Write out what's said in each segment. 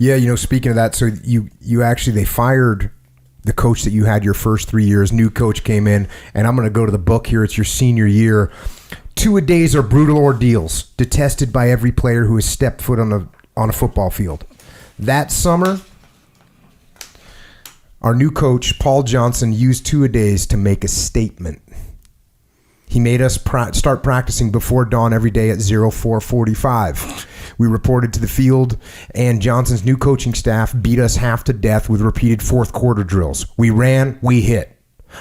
Yeah, speaking of that, so they fired the coach that you had your first 3 years. New coach came in, and I'm going to go to the book here. It's your senior year. 2-a-days are brutal ordeals, detested by every player who has stepped foot on a football field. That summer, our new coach, Paul Johnson, used 2-a-days to make a statement. He made us start practicing before dawn every day at 04:45. We reported to the field, and Johnson's new coaching staff beat us half to death with repeated fourth quarter drills. We ran, we hit.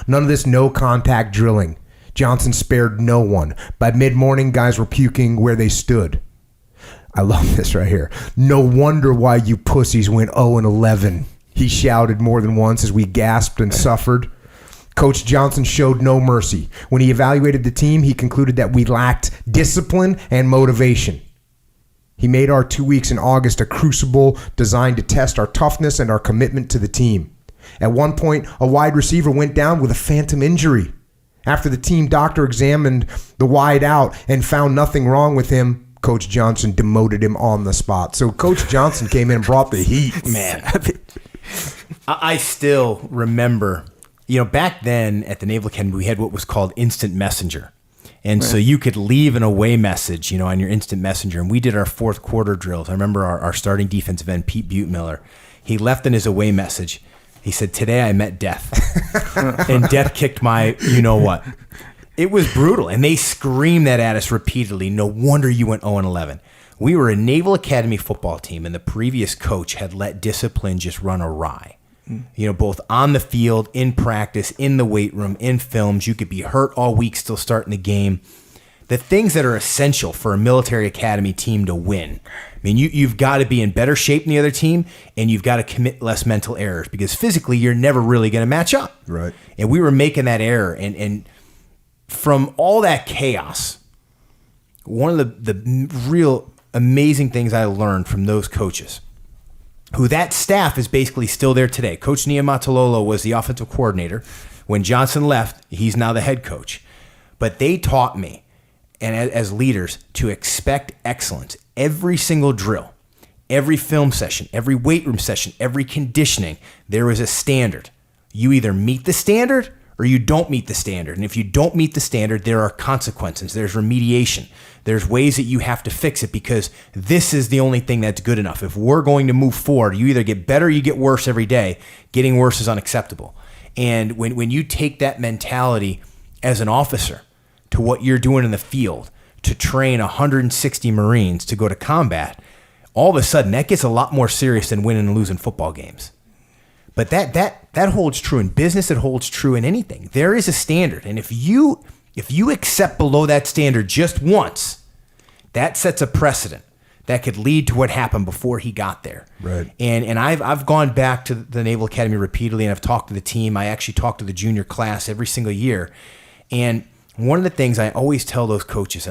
None of this no-contact drilling. Johnson spared no one. By mid-morning, guys were puking where they stood. I love this right here. No wonder why you pussies went 0-11. He shouted more than once as we gasped and suffered. Coach Johnson showed no mercy. When he evaluated the team, he concluded that we lacked discipline and motivation. He made our 2 weeks in August a crucible designed to test our toughness and our commitment to the team. At one point, a wide receiver went down with a phantom injury. After the team doctor examined the wide out and found nothing wrong with him, Coach Johnson demoted him on the spot. So Coach Johnson came in and brought the heat. Man, I still remember, back then at the Naval Academy, we had what was called Instant Messenger. And so you could leave an away message, on your Instant Messenger. And we did our fourth quarter drills. I remember our starting defensive end, Pete Butemiller. He left in his away message. He said, "Today I met death." And death kicked my you-know-what. It was brutal. And they screamed that at us repeatedly. No wonder you went 0-11. We were a Naval Academy football team, and the previous coach had let discipline just run awry. Both on the field, in practice, in the weight room, in films. You could be hurt all week, still starting the game. The things that are essential for a military academy team to win. You've got to be in better shape than the other team, and you've got to commit less mental errors because physically you're never really going to match up. Right. And we were making that error. And from all that chaos, one of the real amazing things I learned from those coaches, who that staff is basically still there today. Coach Niumatalolo was the offensive coordinator. When Johnson left, he's now the head coach. But they taught me, and as leaders, to expect excellence. Every single drill, every film session, every weight room session, every conditioning, there is a standard. You either meet the standard or you don't meet the standard. And if you don't meet the standard, there are consequences. There's remediation. There's ways that you have to fix it because this is the only thing that's good enough. If we're going to move forward, you either get better or you get worse every day. Getting worse is unacceptable. And when you take that mentality as an officer to what you're doing in the field, to train 160 Marines to go to combat, all of a sudden that gets a lot more serious than winning and losing football games. But that holds true in business. It holds true in anything. There is a standard, and if you accept below that standard just once, that sets a precedent that could lead to what happened before he got there. Right. And I've gone back to the Naval Academy repeatedly, and I've talked to the team. I actually talk to the junior class every single year, and one of the things I always tell those coaches,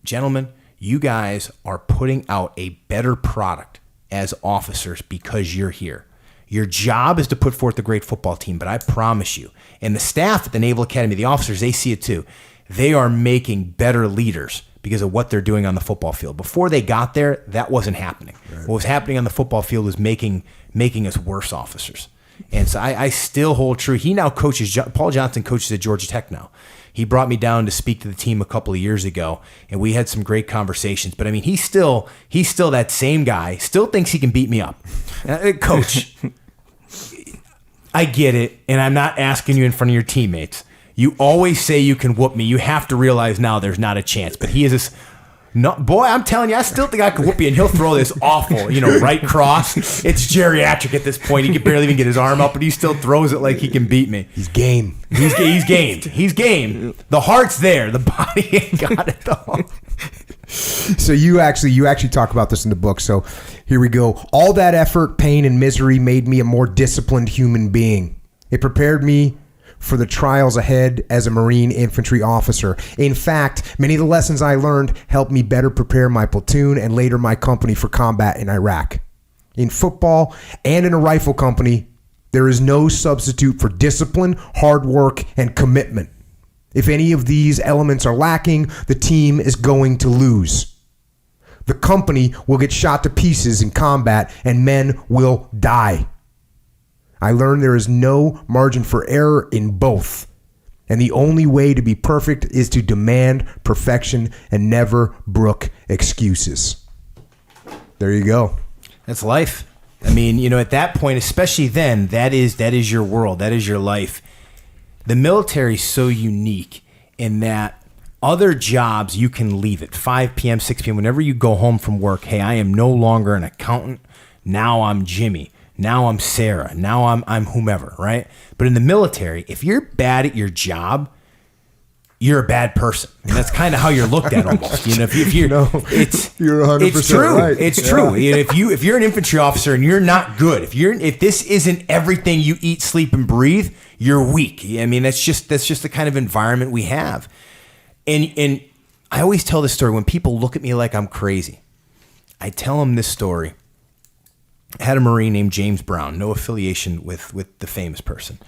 gentlemen, you guys are putting out a better product as officers because you're here. Your job is to put forth a great football team, but I promise you, and the staff at the Naval Academy, the officers, they see it too. They are making better leaders because of what they're doing on the football field. Before they got there, that wasn't happening. Right. What was happening on the football field was making us worse officers. And so I still hold true. He now coaches, Paul Johnson coaches at Georgia Tech now. He brought me down to speak to the team a couple of years ago, and we had some great conversations. But he's still that same guy. Still thinks he can beat me up. Coach, I get it, and I'm not asking you in front of your teammates. You always say you can whoop me. You have to realize now there's not a chance. But he is this. No, boy, I'm telling you, I still think I could whoop you, and he'll throw this awful, right cross. It's geriatric at this point. He can barely even get his arm up, but he still throws it like he can beat me. He's game. He's gamed. He's game. The heart's there. The body ain't got it though. So you actually talk about this in the book. So here we go. All that effort, pain, and misery made me a more disciplined human being. It prepared me for the trials ahead as a Marine infantry officer. In fact, many of the lessons I learned helped me better prepare my platoon and later my company for combat in Iraq. In football and in a rifle company, there is no substitute for discipline, hard work, and commitment. If any of these elements are lacking, the team is going to lose. The company will get shot to pieces in combat and men will die. I learned there is no margin for error in both. And the only way to be perfect is to demand perfection and never brook excuses. There you go. That's life. I mean, you know, at that point, especially then, that is your world. That is your life. The military is so unique in that other jobs, you can leave at 5 p.m., 6 p.m. Whenever you go home from work, hey, I am no longer an accountant. Now I'm Jimmy. Now I'm Sarah. Now I'm whomever, right? But in the military, if you're bad at your job, you're a bad person. I mean, that's kind of how you're looked at almost. You know, if you're, you're 100% it's true. right. It's true. You know, if you're an infantry officer and you're not good, if this isn't everything you eat, sleep, and breathe, you're weak. I mean, that's just the kind of environment we have. And I always tell this story when people look at me like I'm crazy. I tell them this story. I had a Marine named James Brown, no affiliation with the famous person.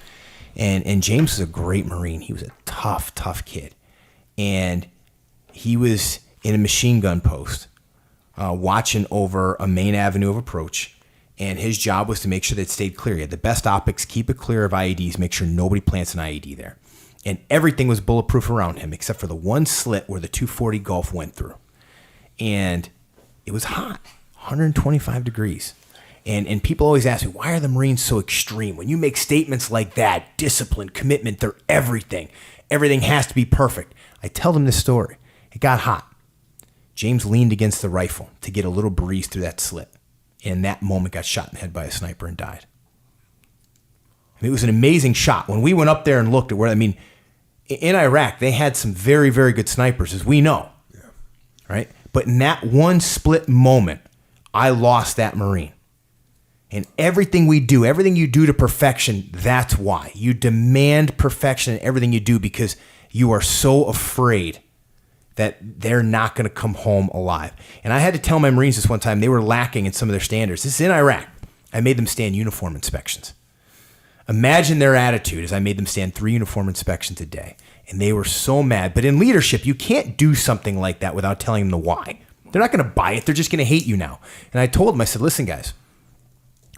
And James was a great Marine. He was a tough kid. And he was in a machine gun post watching over a main avenue of approach. And his job was to make sure that it stayed clear. He had the best optics, keep it clear of IEDs, make sure nobody plants an IED there. And everything was bulletproof around him except for the one slit where the 240 Gulf went through. And it was hot, 125 degrees. And people always ask me, why are the Marines so extreme? When you make statements like that, discipline, commitment, they're everything. Everything has to be perfect. I tell them this story. It got hot. James leaned against the rifle to get a little breeze through that slit. And in that moment got shot in the head by a sniper and died. I mean, it was an amazing shot. When we went up there and looked at where, I mean, in Iraq, they had some very, very good snipers, as we know. Yeah. Right? But in that one split moment, I lost that Marine. And everything we do, everything you do to perfection, that's why. You demand perfection in everything you do because you are so afraid that they're not going to come home alive. And I had to tell my Marines this one time, they were lacking in some of their standards. This is in Iraq. I made them stand uniform inspections. Imagine their attitude as I made them stand 3 uniform inspections a day. And they were so mad. But in leadership, you can't do something like that without telling them the why. They're not going to buy it. They're just going to hate you now. And I told them, I said, listen, guys,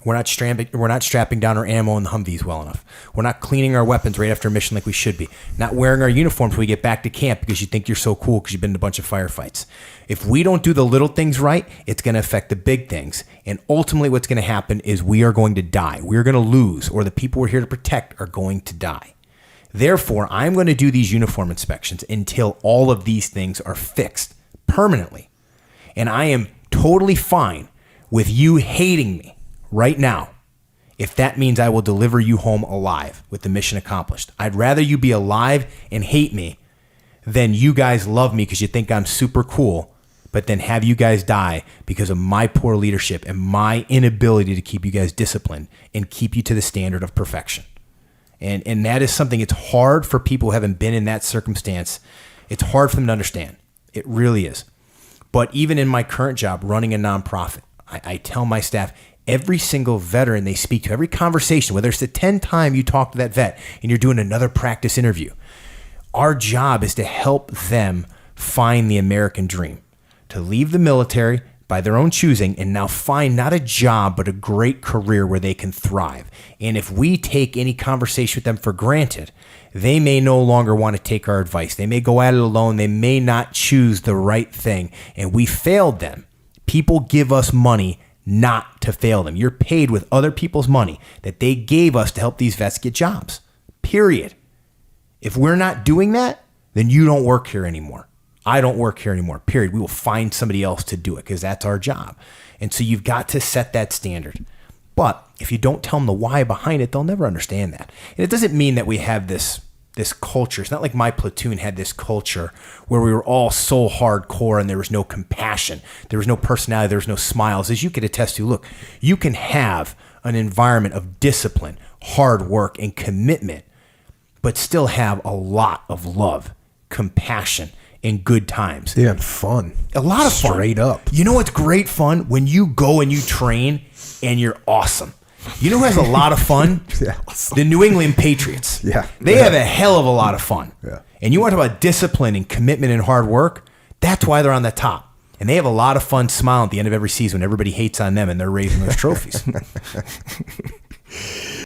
we're not strapping down our ammo in the Humvees well enough. We're not cleaning our weapons right after a mission like we should be. Not wearing our uniforms when we get back to camp because you think you're so cool because you've been in a bunch of firefights. If we don't do the little things right, it's going to affect the big things. And ultimately what's going to happen is we are going to die. We're going to lose, or the people we're here to protect are going to die. Therefore, I'm going to do these uniform inspections until all of these things are fixed permanently. And I am totally fine with you hating me right now, if that means I will deliver you home alive with the mission accomplished. I'd rather you be alive and hate me than you guys love me because you think I'm super cool, but then have you guys die because of my poor leadership and my inability to keep you guys disciplined and keep you to the standard of perfection. And that is something, it's hard for people who haven't been in that circumstance. It's hard for them to understand. It really is. But even in my current job, running a nonprofit, I tell my staff, every single veteran they speak to, every conversation, whether it's the 10th time you talk to that vet and you're doing another practice interview, our job is to help them find the American dream, to leave the military by their own choosing and now find not a job, but a great career where they can thrive. And if we take any conversation with them for granted, they may no longer want to take our advice. They may go at it alone. They may not choose the right thing. And we failed them. People give us money not to fail them. You're paid with other people's money that they gave us to help these vets get jobs. Period. If we're not doing that, then you don't work here anymore. I don't work here anymore. Period. We will find somebody else to do it because that's our job. And so you've got to set that standard. But if you don't tell them the why behind it, they'll never understand that. And it doesn't mean that we have this culture. It's not like my platoon had this culture where we were all so hardcore and there was no compassion. There was no personality. There was no smiles. As you could attest to, look, you can have an environment of discipline, hard work, and commitment, but still have a lot of love, compassion, and good times. Yeah, and fun. A lot of fun. Straight up. You know what's great fun? When you go and you train and you're awesome. You know who has a lot of fun? Yeah. The New England Patriots. Yeah. They have a hell of a lot of fun. Yeah. And you want to talk about discipline and commitment and hard work? That's why they're on the top. And they have a lot of fun smiling at the end of every season when everybody hates on them and they're raising those trophies.